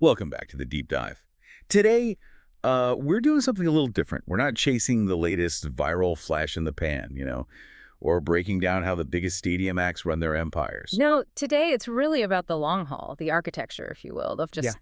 Welcome back to the Deep Dive. Today, we're doing something a little different. We're not chasing the latest viral flash in the pan, or breaking down how the biggest stadium acts run their empires. No, today it's really about the long haul, the architecture, if you will, of just Yeah.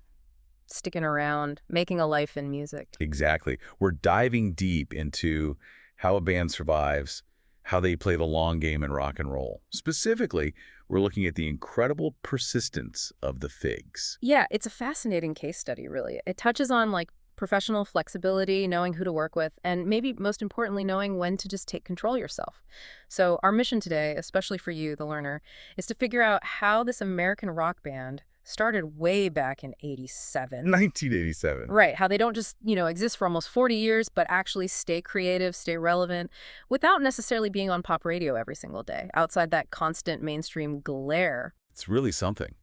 sticking around, making a life in music. Exactly. We're diving deep into how a band survives, how they play the long game in rock and roll. Specifically, we're looking at the incredible persistence of the Figs. Yeah, it's a fascinating case study, really. It touches on professional flexibility, knowing who to work with, and maybe most importantly, knowing when to just take control yourself. So our mission today, especially for you, the learner, is to figure out how this American rock band started way back in 87. 1987. Right, how they don't just, exist for almost 40 years, but actually stay creative, stay relevant, without necessarily being on pop radio every single day, outside that constant mainstream glare. It's really something.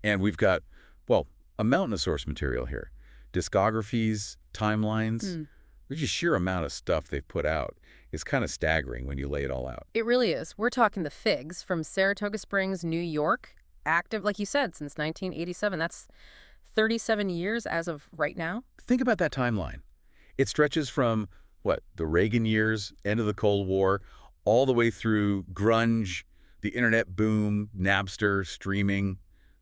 And we've got, well, a mountain of source material here. Discographies, timelines, the just sheer amount of stuff they've put out is kind of staggering when you lay it all out. It really is. We're talking the Figs from Saratoga Springs, New York, active, like you said, since 1987. That's 37 years as of right now. Think about that timeline. It stretches from, the Reagan years, end of the Cold War, all the way through grunge, the internet boom, Napster, streaming,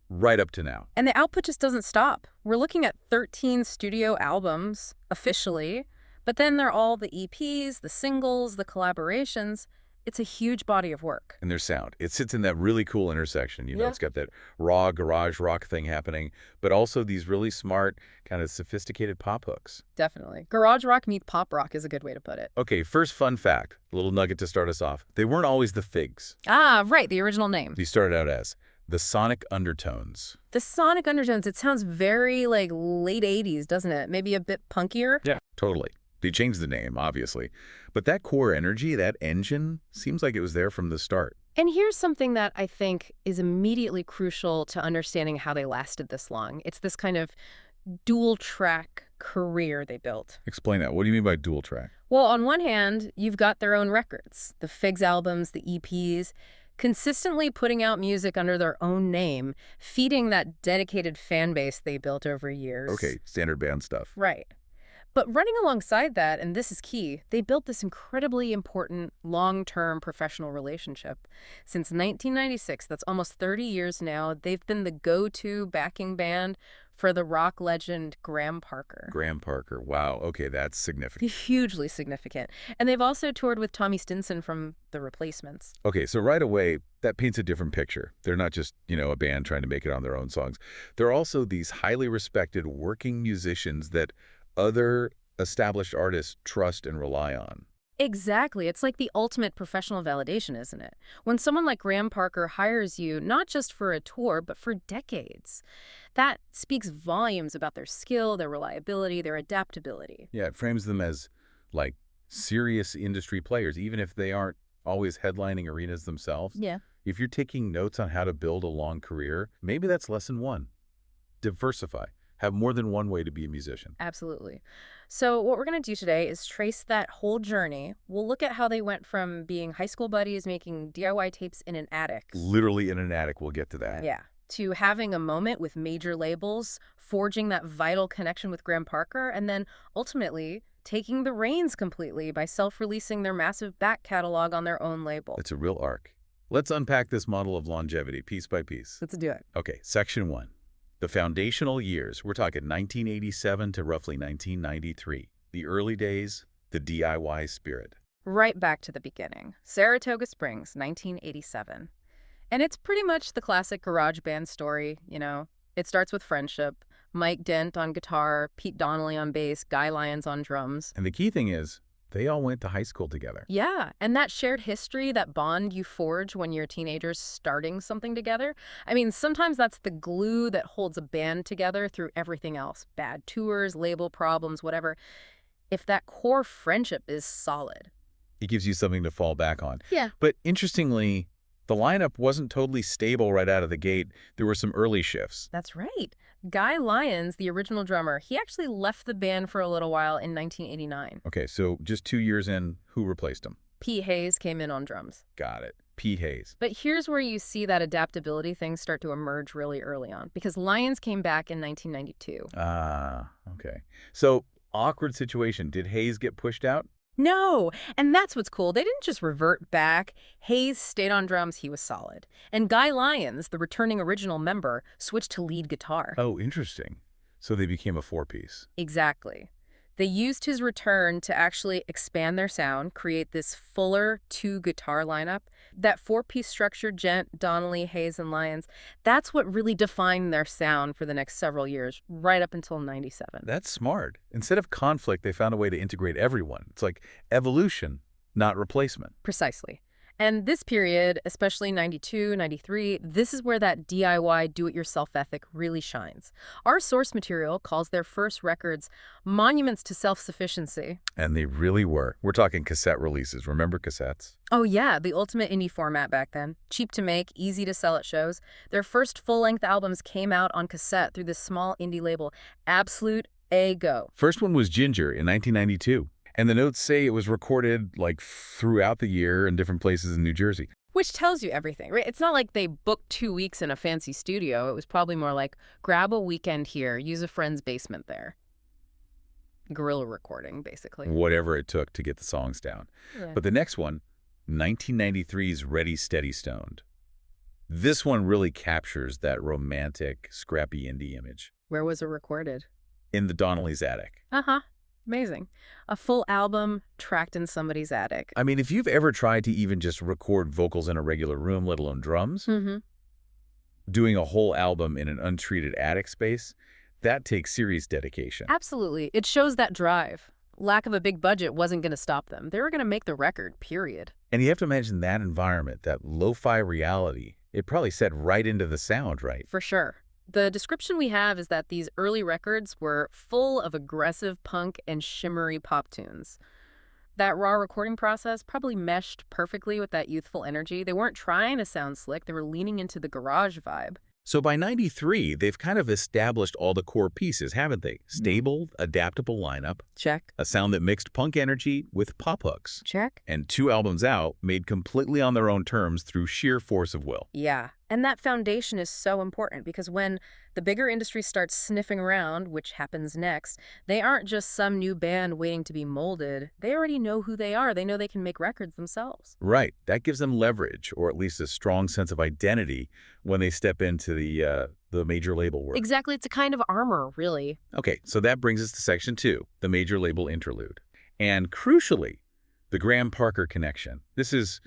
right up to now. And the output just doesn't stop. We're looking at 13 studio albums, officially, but then there are all the EPs, the singles, the collaborations. It's a huge body of work. And their sound. It sits in that really cool intersection. Yeah. It's got that raw garage rock thing happening, but also these really smart, kind of sophisticated pop hooks. Definitely. Garage rock meets pop rock is a good way to put it. Okay, first fun fact, a little nugget to start us off. They weren't always the Figs. Ah, right, the original name. These started out as the Sonic Undertones. The Sonic Undertones, it sounds very late 80s, doesn't it? Maybe a bit punkier? Yeah, totally. They changed the name, obviously. But that core energy, that engine, seems like it was there from the start. And here's something that I think is immediately crucial to understanding how they lasted this long. It's this kind of dual-track career they built. Explain that. What do you mean by dual track? Well, on one hand, you've got their own records, the Figs albums, the EPs, consistently putting out music under their own name, feeding that dedicated fan base they built over years. Okay, standard band stuff. Right. But running alongside that, and this is key, they built this incredibly important long-term professional relationship. Since 1996, that's almost 30 years now, they've been the go-to backing band for the rock legend Graham Parker. Graham Parker. Wow. Okay, that's significant. Hugely significant. And they've also toured with Tommy Stinson from The Replacements. Okay, so right away, that paints a different picture. They're not just, a band trying to make it on their own songs. They're also these highly respected working musicians that other established artists trust and rely on. Exactly. It's like the ultimate professional validation, isn't it? When someone like Graham Parker hires you, not just for a tour, but for decades. That speaks volumes about their skill, their reliability, their adaptability. Yeah, it frames them as, serious industry players, even if they aren't always headlining arenas themselves. Yeah. If you're taking notes on how to build a long career, maybe that's lesson one. Diversify. Have more than one way to be a musician. Absolutely. So what we're going to do today is trace that whole journey. We'll look at how they went from being high school buddies making DIY tapes in an attic. Literally in an attic. We'll get to that. Yeah. To having a moment with major labels, forging that vital connection with Graham Parker, and then ultimately taking the reins completely by self-releasing their massive back catalog on their own label. It's a real arc. Let's unpack this model of longevity piece by piece. Let's do it. Okay, section 1. The foundational years, we're talking 1987 to roughly 1993. The early days, the DIY spirit. Right back to the beginning. Saratoga Springs, 1987. And it's pretty much the classic garage band story, It starts with friendship. Mike Dent on guitar, Pete Donnelly on bass, Guy Lyons on drums. And the key thing is, they all went to high school together. Yeah, and that shared history, that bond you forge when you're teenagers starting something together. I mean, sometimes that's the glue that holds a band together through everything else. Bad tours, label problems, whatever. If that core friendship is solid. It gives you something to fall back on. Yeah. But interestingly, the lineup wasn't totally stable right out of the gate. There were some early shifts. That's right. Guy Lyons, the original drummer, he actually left the band for a little while in 1989. Okay, so just 2 years in, who replaced him? Pete Hayes came in on drums. Got it. P. Hayes. But here's where you see that adaptability thing start to emerge really early on, because Lions came back in 1992. Ah, okay. So, awkward situation. Did Hayes get pushed out? No! And that's what's cool. They didn't just revert back. Hayes stayed on drums. He was solid. And Guy Lyons, the returning original member, switched to lead guitar. Oh, interesting. So they became a four-piece. Exactly. They used his return to actually expand their sound, create this fuller two-guitar lineup. That four-piece structure, Gent, Donnelly, Hayes, and Lyons, that's what really defined their sound for the next several years, right up until '97. That's smart. Instead of conflict, they found a way to integrate everyone. It's like evolution, not replacement. Precisely. And this period, especially 92, 93, this is where that DIY, do-it-yourself ethic really shines. Our source material calls their first records monuments to self-sufficiency. And they really were. We're talking cassette releases. Remember cassettes? Oh yeah, the ultimate indie format back then. Cheap to make, easy to sell at shows. Their first full-length albums came out on cassette through this small indie label, Absolute A-Go. First one was Ginger in 1992. And the notes say it was recorded like throughout the year in different places in New Jersey. Which tells you everything, right? It's not like they booked 2 weeks in a fancy studio. It was probably more like, grab a weekend here, use a friend's basement there. Guerrilla recording, basically. Whatever it took to get the songs down. Yeah. But the next one, 1993's Ready, Steady, Stoned. This one really captures that romantic, scrappy indie image. Where was it recorded? In the Donnelly's attic. Uh-huh. Amazing. A full album tracked in somebody's attic. I mean, if you've ever tried to even just record vocals in a regular room, let alone drums, doing a whole album in an untreated attic space, that takes serious dedication. Absolutely. It shows that drive. Lack of a big budget wasn't going to stop them. They were going to make the record, period. And you have to imagine that environment, that lo-fi reality. It probably set right into the sound, right? For sure. The description we have is that these early records were full of aggressive punk and shimmery pop tunes. That raw recording process probably meshed perfectly with that youthful energy. They weren't trying to sound slick. They were leaning into the garage vibe. So by 93, they've kind of established all the core pieces, haven't they? Stable, adaptable lineup. Check. A sound that mixed punk energy with pop hooks. Check. And 2 albums out, made completely on their own terms through sheer force of will. Yeah. And that foundation is so important because when the bigger industry starts sniffing around, which happens next, they aren't just some new band waiting to be molded. They already know who they are. They know they can make records themselves. Right. That gives them leverage, or at least a strong sense of identity when they step into the major label world. Exactly. It's a kind of armor, really. Okay, so that brings us to section 2, the major label interlude. And crucially, the Graham Parker connection. This is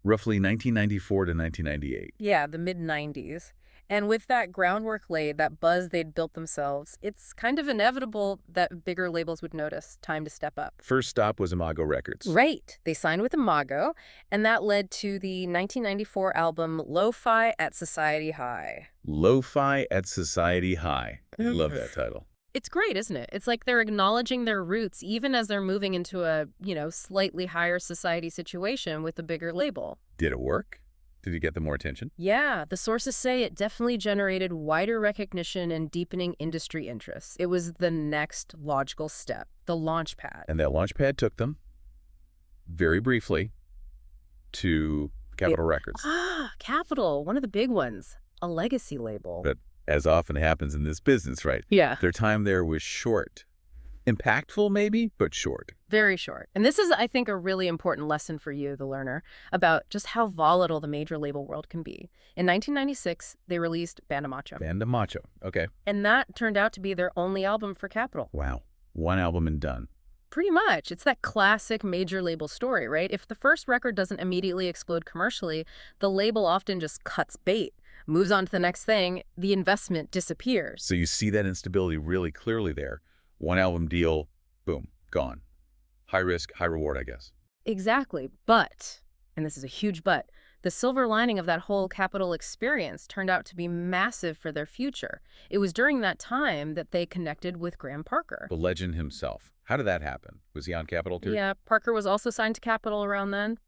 roughly 1994 to 1998. Yeah, the mid-90s. And with that groundwork laid, that buzz they'd built themselves, it's kind of inevitable that bigger labels would notice. Time to step up. First stop was Imago Records. Right. They signed with Imago, and that led to the 1994 album Lo-Fi at Society High. Lo-Fi at Society High. I love that title. It's great, isn't it? It's like they're acknowledging their roots even as they're moving into a, slightly higher society situation with a bigger label. Did it work? Did you get them more attention? Yeah, the sources say it definitely generated wider recognition and deepening industry interests. It was the next logical step, the launch pad. And that launch pad took them, very briefly, to Capitol Records. Capitol, one of the big ones, a legacy label. But as often happens in this business, right? Yeah. Their time there was short. Impactful, maybe, but short. Very short. And this is, I think, a really important lesson for you, the learner, about just how volatile the major label world can be. In 1996, they released Banda Macho. Banda Macho, okay. And that turned out to be their only album for Capitol. Wow. One album and done. Pretty much. It's that classic major label story, right? If the first record doesn't immediately explode commercially, the label often just cuts bait, moves on to the next thing, the investment disappears. So you see that instability really clearly there. One album deal, boom, gone. High risk, high reward, I guess. Exactly. But, and this is a huge but, the silver lining of that whole Capitol experience turned out to be massive for their future. It was during that time that they connected with Graham Parker. The legend himself. How did that happen? Was he on Capitol too? Yeah, Parker was also signed to Capitol around then.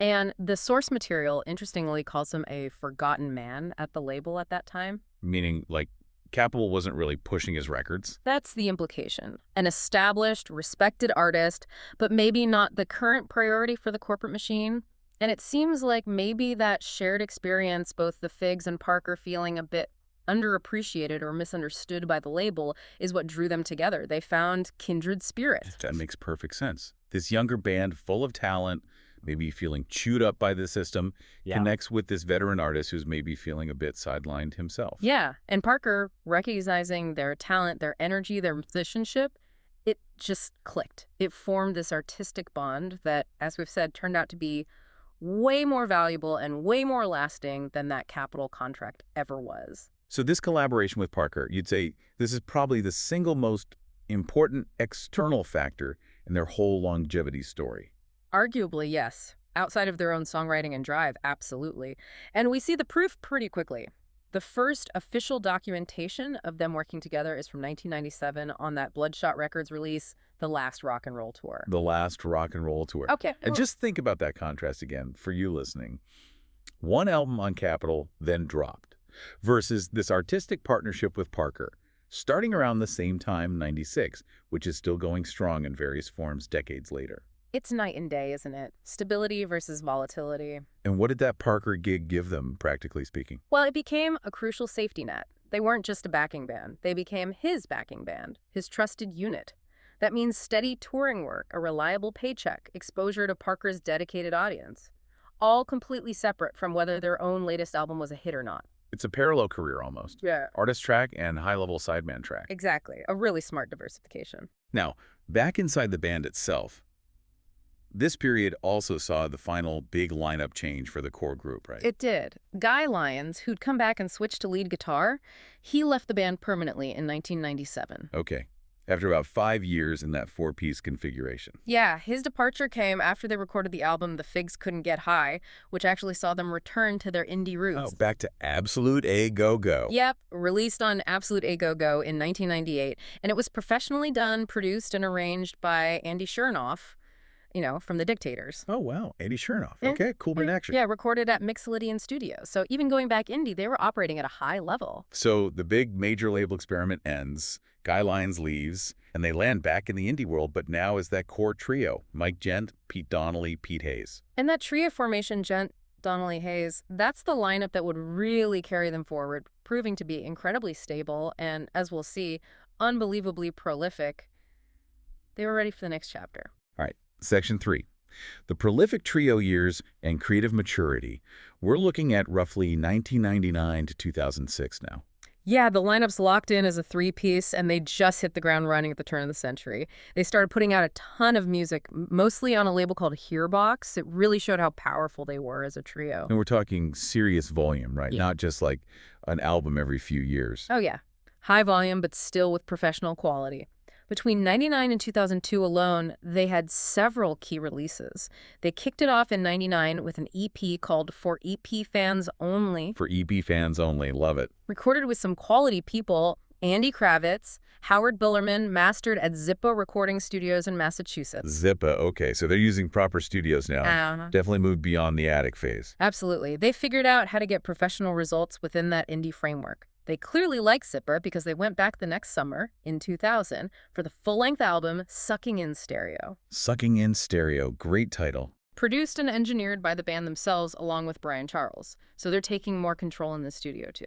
And the source material, interestingly, calls him a forgotten man at the label at that time. Meaning, like, Capitol wasn't really pushing his records. That's the implication. An established, respected artist, but maybe not the current priority for the corporate machine. And it seems like maybe that shared experience, both the Figs and Parker feeling a bit underappreciated or misunderstood by the label, is what drew them together. They found kindred spirits. That makes perfect sense. This younger band, full of talent, maybe feeling chewed up by the system, connects with this veteran artist who's maybe feeling a bit sidelined himself. Yeah, and Parker, recognizing their talent, their energy, their musicianship, it just clicked. It formed this artistic bond that, as we've said, turned out to be way more valuable and way more lasting than that Capitol contract ever was. So this collaboration with Parker, you'd say this is probably the single most important external factor in their whole longevity story. Arguably, yes. Outside of their own songwriting and drive, absolutely. And we see the proof pretty quickly. The first official documentation of them working together is from 1997 on that Bloodshot Records release, The Last Rock and Roll Tour. The Last Rock and Roll Tour. Okay. And just think about that contrast again for you listening. One album on Capitol, then dropped, versus this artistic partnership with Parker, starting around the same time, 96, which is still going strong in various forms decades later. It's night and day, isn't it? Stability versus volatility. And what did that Parker gig give them, practically speaking? Well, it became a crucial safety net. They weren't just a backing band. They became his backing band, his trusted unit. That means steady touring work, a reliable paycheck, exposure to Parker's dedicated audience. All completely separate from whether their own latest album was a hit or not. It's a parallel career almost. Yeah. Artist track and high-level sideman track. Exactly. A really smart diversification. Now, back inside the band itself, this period also saw the final big lineup change for the core group, right? It did. Guy Lyons, who'd come back and switched to lead guitar, he left the band permanently in 1997. Okay. After about 5 years in that four-piece configuration. Yeah, his departure came after they recorded the album The Figs Couldn't Get High, which actually saw them return to their indie roots. Oh, back to Absolute A-Go-Go. Yep, released on Absolute A-Go-Go in 1998. And it was professionally done, produced, and arranged by Andy Chernoff, from The Dictators. Oh, wow. Andy Chernoff. Okay, cool in action. Yeah, recorded at Mixolydian Studios. So even going back indie, they were operating at a high level. So the big major label experiment ends, Guy Lyons leaves, and they land back in the indie world, but now is that core trio, Mike Gent, Pete Donnelly, Pete Hayes. And that trio formation, Gent, Donnelly, Hayes, that's the lineup that would really carry them forward, proving to be incredibly stable and, as we'll see, unbelievably prolific. They were ready for the next chapter. All right. Section 3. The prolific trio years and creative maturity. We're looking at roughly 1999 to 2006 now. Yeah, the lineup's locked in as a three-piece, and they just hit the ground running at the turn of the century. They started putting out a ton of music, mostly on a label called Hearbox. It really showed how powerful they were as a trio. And we're talking serious volume, right? Yeah. Not just like an album every few years. Oh, yeah. High volume, but still with professional quality. Between 99 and 2002 alone, they had several key releases. They kicked it off in 99 with an EP called For EP Fans Only. For EP fans only. Love it. Recorded with some quality people, Andy Kravitz, Howard Billerman, mastered at Zippo Recording Studios in Massachusetts. Zippa. Okay, so they're using proper studios now. Definitely moved beyond the attic phase. Absolutely. They figured out how to get professional results within that indie framework. They clearly like Zipper because they went back the next summer, in 2000, for the full-length album Sucking in Stereo. Sucking in Stereo. Great title. Produced and engineered by the band themselves along with Brian Charles. So they're taking more control in the studio, too.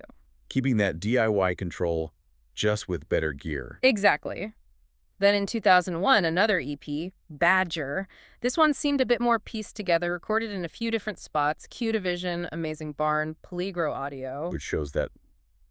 Keeping that DIY control, just with better gear. Exactly. Then in 2001, another EP, Badger. This one seemed a bit more pieced together, recorded in a few different spots, Q Division, Amazing Barn, Peligro Audio. Which shows that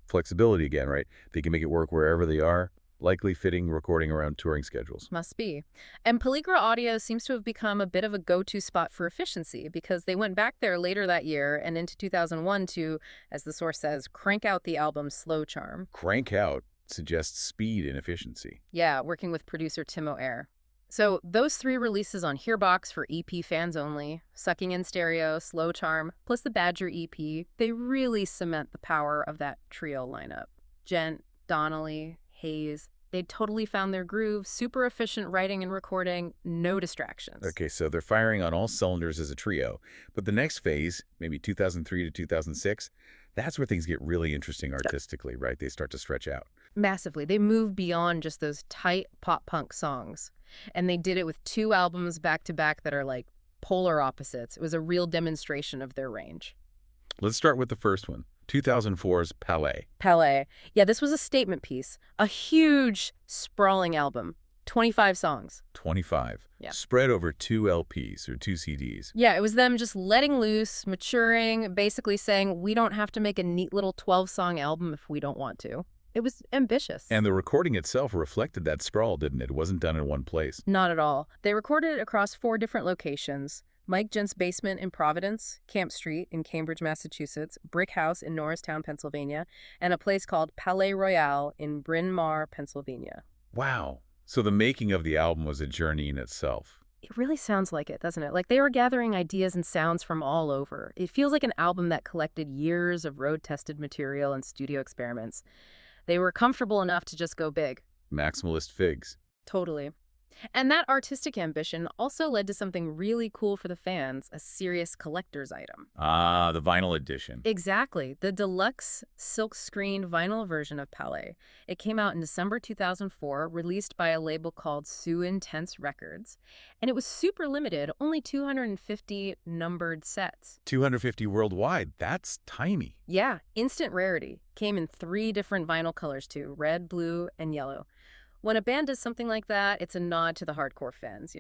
flexibility again, right? They can make it work wherever they are, likely fitting recording around touring schedules. Must be. And Peligro Audio seems to have become a bit of a go-to spot for efficiency because they went back there later that year and into 2001 to, as the source says, crank out the album Slow Charm. Crank out suggests speed and efficiency. Yeah, working with producer Timo Ayer. So those three releases on Hearbox for EP fans only, Sucking in Stereo, Slow Charm, plus the Badger EP, they really cement the power of that trio lineup. Gent, Donnelly, Hayes, they totally found their groove, super efficient writing and recording, no distractions. Okay, so they're firing on all cylinders as a trio. But the next phase, maybe 2003 to 2006, that's where things get really interesting artistically, right? They start to stretch out. Massively. They move beyond just those tight pop-punk songs. And they did it with two albums back-to-back that are like polar opposites. It was a real demonstration of their range. Let's start with the first one, 2004's Palais. Palais. Yeah, this was a statement piece. A huge, sprawling album. 25 songs. 25. Yeah. Spread over 2 LPs or 2 CDs. Yeah, it was them just letting loose, maturing, basically saying, we don't have to make a neat little 12-song album if we don't want to. It was ambitious. And the recording itself reflected that sprawl, didn't it? It wasn't done in one place. Not at all. They recorded it across 4 different locations. Mike Gent's basement in Providence, Camp Street in Cambridge, Massachusetts, Brick House in Norristown, Pennsylvania, and a place called Palais Royale in Bryn Mawr, Pennsylvania. Wow. So the making of the album was a journey in itself. It really sounds like it, doesn't it? Like they were gathering ideas and sounds from all over. It feels like an album that collected years of road-tested material and studio experiments. They were comfortable enough to just go big. Maximalist figs. Totally. And that artistic ambition also led to something really cool for the fans, a serious collector's item. Ah, the vinyl edition. Exactly. The deluxe silk-screened vinyl version of Palais. It came out in December 2004, released by a label called Sue Intense Records. And it was super limited, only 250 numbered sets. 250 worldwide. That's tiny. Yeah, instant rarity. Came in 3 different vinyl colors too, red, blue, and yellow. When a band does something like that, it's a nod to the hardcore fans,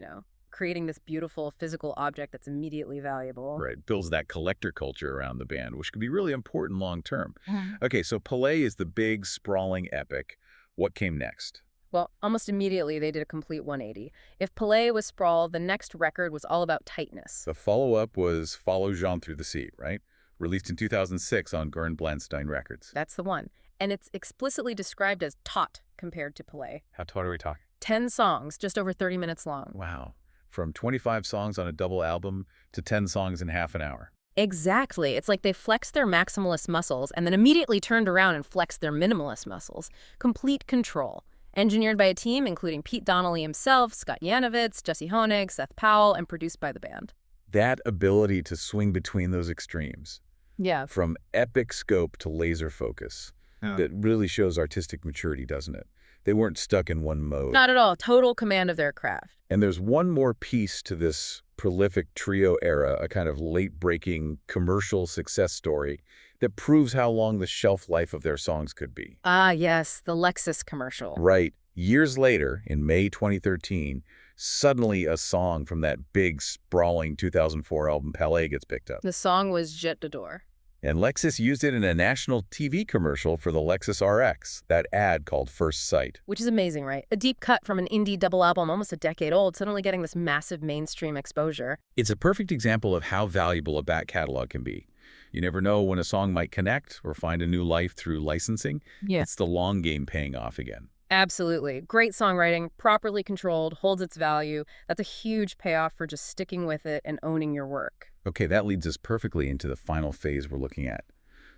creating this beautiful physical object that's immediately valuable. Right. Builds that collector culture around the band, which could be really important long term. Mhm. Okay, so Palais is the big, sprawling epic. What came next? Well, almost immediately they did a complete 180. If Palais was sprawl, the next record was all about tightness. The follow-up was Follow Jean Through the Sea, right? Released in 2006 on Gurn Blanstein Records. That's the one. And it's explicitly described as taut compared to Palais. How taut are we talking? 10 songs, just over 30 minutes long. Wow. From 25 songs on a double album to 10 songs in half an hour. Exactly. It's like they flexed their maximalist muscles and then immediately turned around and flexed their minimalist muscles. Complete control. Engineered by a team including Pete Donnelly himself, Scott Yanovitz, Jesse Honig, Seth Powell, and produced by the band. That ability to swing between those extremes, Yeah. from epic scope to laser focus, that really shows artistic maturity, doesn't it? They weren't stuck in one mode. Not at all. Total command of their craft. And there's one more piece to this prolific trio era, a kind of late-breaking commercial success story that proves how long the shelf life of their songs could be. Ah, yes, the Lexus commercial. Right. Years later, in May 2013, suddenly a song from that big, sprawling 2004 album Palais gets picked up. The song was Jet d'Adore. And Lexus used it in a national TV commercial for the Lexus RX, that ad called First Sight. Which is amazing, right? A deep cut from an indie double album almost a decade old, suddenly getting this massive mainstream exposure. It's a perfect example of how valuable a back catalog can be. You never know when a song might connect or find a new life through licensing. Yeah. It's the long game paying off again. Absolutely. Great songwriting, properly controlled, holds its value. That's a huge payoff for just sticking with it and owning your work. Okay, that leads us perfectly into the final phase we're looking at.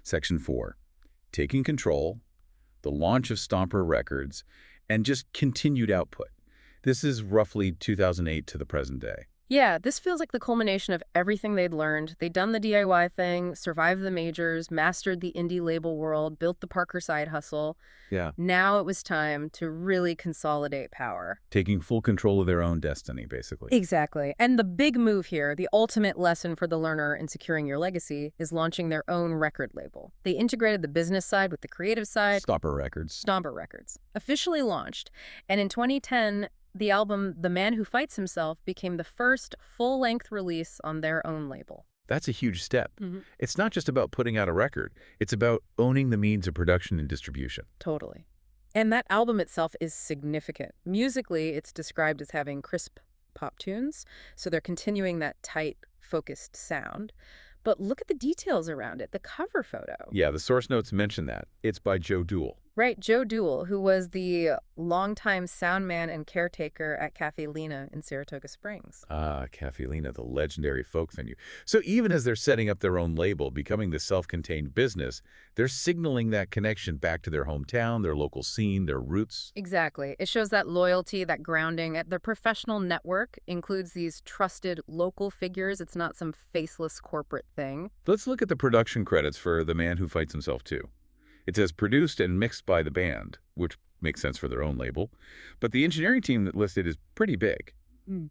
Section 4, taking control, the launch of Stomper Records, and just continued output. This is roughly 2008 to the present day. Yeah, this feels like the culmination of everything they'd learned. They'd done the DIY thing, survived the majors, mastered the indie label world, built the Parker side hustle. Yeah. Now it was time to really consolidate power. Taking full control of their own destiny, basically. Exactly. And the big move here, the ultimate lesson for the learner in securing your legacy, is launching their own record label. They integrated the business side with the creative side. Stomper Records. Stomper Records. Officially launched. And in 2010, the album The Man Who Fights Himself became the first full-length release on their own label. That's a huge step. Mm-hmm. It's not just about putting out a record. It's about owning the means of production and distribution. Totally. And that album itself is significant. Musically, it's described as having crisp pop tunes, so they're continuing that tight, focused sound. But look at the details around it, the cover photo. Yeah, the source notes mention that. It's by Joe Duell. Right, Joe Duell, who was the longtime sound man and caretaker at Cafe Lena in Saratoga Springs. Ah, Cafe Lena, the legendary folk venue. So even as they're setting up their own label, becoming the self-contained business, they're signaling that connection back to their hometown, their local scene, their roots. Exactly. It shows that loyalty, that grounding. Their professional network includes these trusted local figures. It's not some faceless corporate thing. Let's look at the production credits for The Man Who Fights Himself, too. It says produced and mixed by the band, which makes sense for their own label. But the engineering team that listed is pretty big.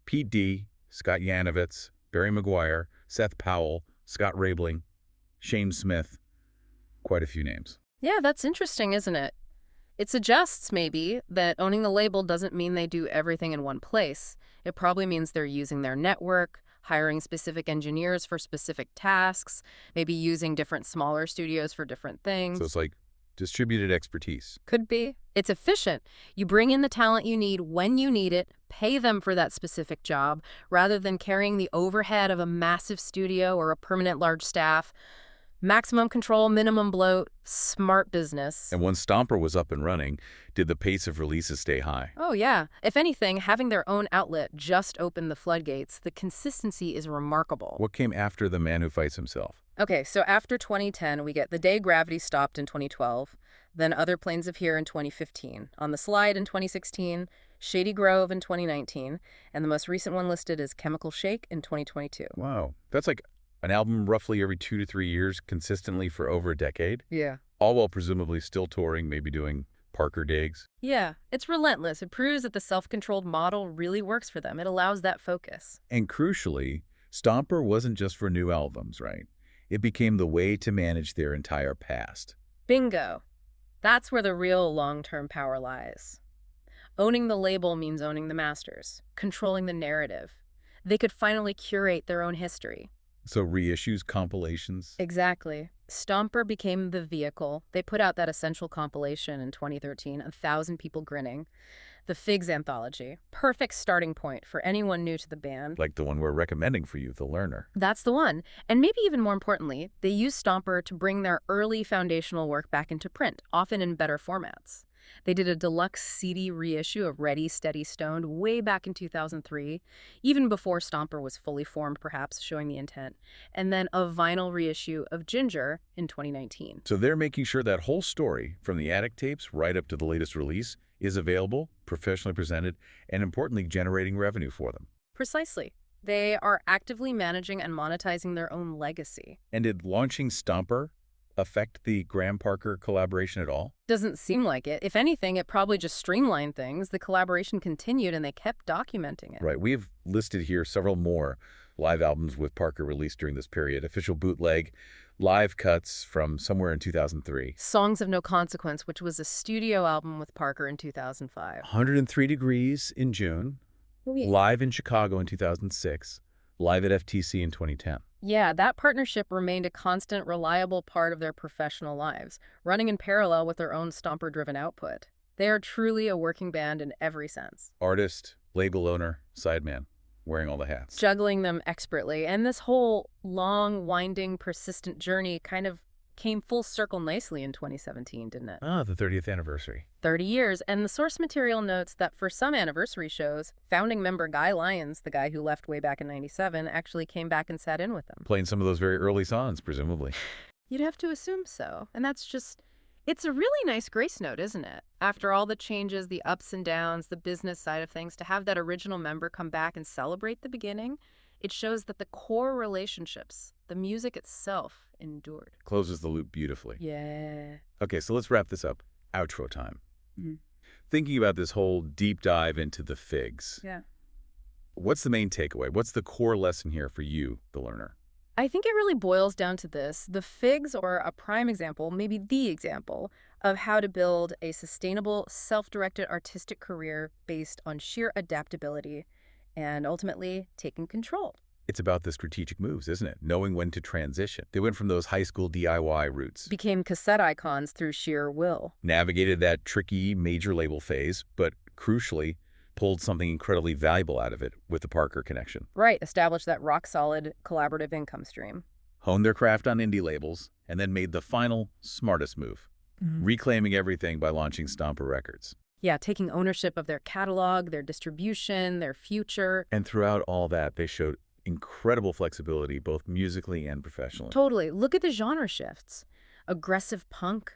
Pete D., Scott Yanovitz, Barry McGuire, Seth Powell, Scott Rabling, Shane Smith, quite a few names. Yeah, that's interesting, isn't it? It suggests, maybe, that owning the label doesn't mean they do everything in one place. It probably means they're using their network, hiring specific engineers for specific tasks, maybe using different smaller studios for different So it's things. like distributed expertise. Could be. It's efficient. You bring in the talent you need when you need it, pay them for that specific job, rather than carrying the overhead of a massive studio or a permanent large staff. Maximum control, minimum bloat, smart business. And once Stomper was up and running, did the pace of releases stay high? Oh, yeah. If anything, having their own outlet just opened the floodgates. The consistency is remarkable. What came after The Man Who Fights Himself? Okay, so after 2010, we get The Day Gravity Stopped in 2012, then Other Planes of Here in 2015, On the Slide in 2016, Shady Grove in 2019, and the most recent one listed is Chemical Shake in 2022. Wow. That's like an album roughly every 2 to 3 years, consistently for over a decade, Yeah. all while presumably still touring, maybe doing Parker digs. Yeah, it's relentless. It proves that the self-controlled model really works for them. It allows that focus. And crucially, Stomper wasn't just for new albums, right? It became the way to manage their entire past. Bingo. That's where the real long-term power lies. Owning the label means owning the masters, controlling the narrative. They could finally curate their own history. So reissues, compilations. Exactly. Stomper became the vehicle. They put out that essential compilation in 2013, 1,000 People Grinning. The Figs Anthology. Perfect starting point for anyone new to the band. Like the one we're recommending for you, The Learner. That's the one. And maybe even more importantly, they used Stomper to bring their early foundational work back into print, often in better formats. They did a deluxe CD reissue of Ready, Steady, Stoned way back in 2003, even before Stomper was fully formed, perhaps, showing the intent, and then a vinyl reissue of Ginger in 2019. So they're making sure that whole story, from the Attic tapes right up to the latest release, is available, professionally presented, and importantly, generating revenue for them. Precisely. They are actively managing and monetizing their own legacy. And did launching Stomper affect the Graham Parker collaboration at all? Doesn't seem like it. If anything, it probably just streamlined things. The collaboration continued and they kept documenting it. Right. We've listed here several more live albums with Parker released during this period. Official Bootleg, live cuts from somewhere in 2003. Songs of No Consequence, which was a studio album with Parker in 2005. 103 Degrees in June. Oh, yeah. Live in Chicago in 2006. Live at FTC in 2010. Yeah, that partnership remained a constant, reliable part of their professional lives, running in parallel with their own Stomper-driven output. They are truly a working band in every sense. Artist, label owner, sideman, wearing all the hats. Juggling them expertly, and this whole long, winding, persistent journey kind of came full circle nicely in 2017, didn't it? Ah, the 30th anniversary. 30 years, and the source material notes that for some anniversary shows, founding member Guy Lyons, the guy who left way back in '97, actually came back and sat in with them. Playing some of those very early songs, presumably. You'd have to assume so, and that's just... It's a really nice grace note, isn't it? After all the changes, the ups and downs, the business side of things, to have that original member come back and celebrate the beginning, it shows that the core relationships, the music itself, endured. Closes the loop beautifully. Yeah. Okay, so let's wrap this up. Outro time. Mhm. Thinking about this whole deep dive into the Figs, Yeah. what's the main takeaway? What's the core lesson here for you, the learner? I think it really boils down to this. The Figs are a prime example, maybe the example, of how to build a sustainable, self-directed artistic career based on sheer adaptability and ultimately taking control. It's about the strategic moves, isn't it? Knowing when to transition. They went from those high school DIY routes, Became cassette icons through sheer will. navigated that tricky major label phase, but crucially, pulled something incredibly valuable out of it with the Parker connection. Right, establish that rock-solid collaborative income stream. Honed their craft on indie labels, and then made the final, smartest move. Reclaiming everything by launching Stomper Records. Yeah, taking ownership of their catalog, their distribution, their future. And throughout all that, they showed incredible flexibility, both musically and professionally. Totally. Look at the genre shifts. Aggressive punk,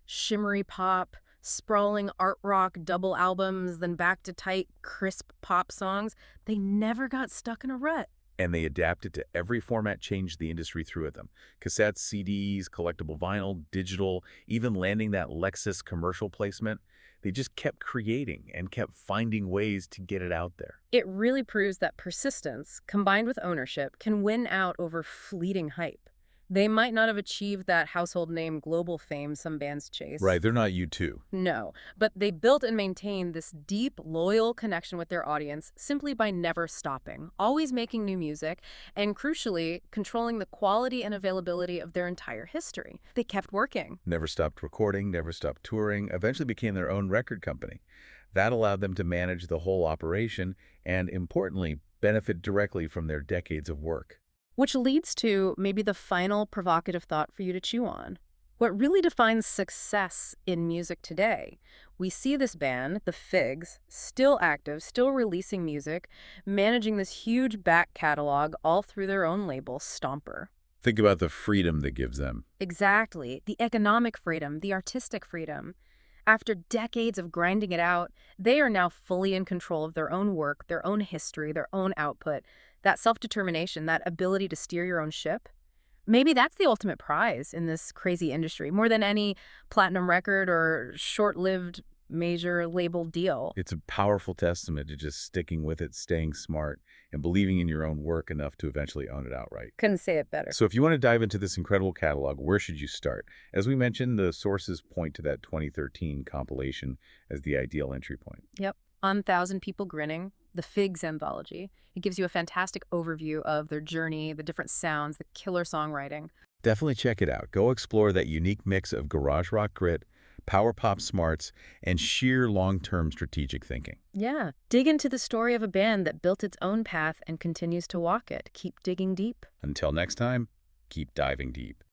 shimmery pop, sprawling art rock double albums, then back to tight, crisp pop songs. They never got stuck in a rut. and they adapted to every format change the industry threw at them. Cassettes, CDs, collectible vinyl, digital, even landing that Lexus commercial placement. They just kept creating and kept finding ways to get it out there. It really proves that persistence, combined with ownership, can win out over fleeting hype. They might not have achieved that household name global fame some bands chase. Right, they're not you too. No, but they built and maintained this deep, loyal connection with their audience simply by never stopping, always making new music, and crucially, controlling the quality and availability of their entire history. They kept working. Never stopped recording, never stopped touring, eventually became their own record company. That allowed them to manage the whole operation and, importantly, benefit directly from their decades of work. Which leads to maybe the final provocative thought for you to chew on. What really defines success in music today? We see this band, the Figs, still active, still releasing music, managing this huge back catalog all through their own label, Stomper. Think about the freedom that gives them. Exactly. The economic freedom, the artistic freedom. After decades of grinding it out, they are now fully in control of their own work, their own history, their own output. That self-determination, that ability to steer your own ship. Maybe that's the ultimate prize in this crazy industry, more than any platinum record or short-lived major label deal. It's a powerful testament to just sticking with it, staying smart, and believing in your own work enough to eventually own it outright. Couldn't say it better. So if you want to dive into this incredible catalog, where should you start? As we mentioned, the sources point to that 2013 compilation as the ideal entry point. Yep. On Thousand People Grinning, the Figs anthology. It gives you a fantastic overview of their journey, the different sounds, the killer songwriting. Definitely check it out. Go explore that unique mix of garage rock grit, power pop smarts, and sheer long-term strategic thinking. Yeah. Dig into the story of a band that built its own path and continues to walk it. Keep digging deep. Until next time, keep diving deep.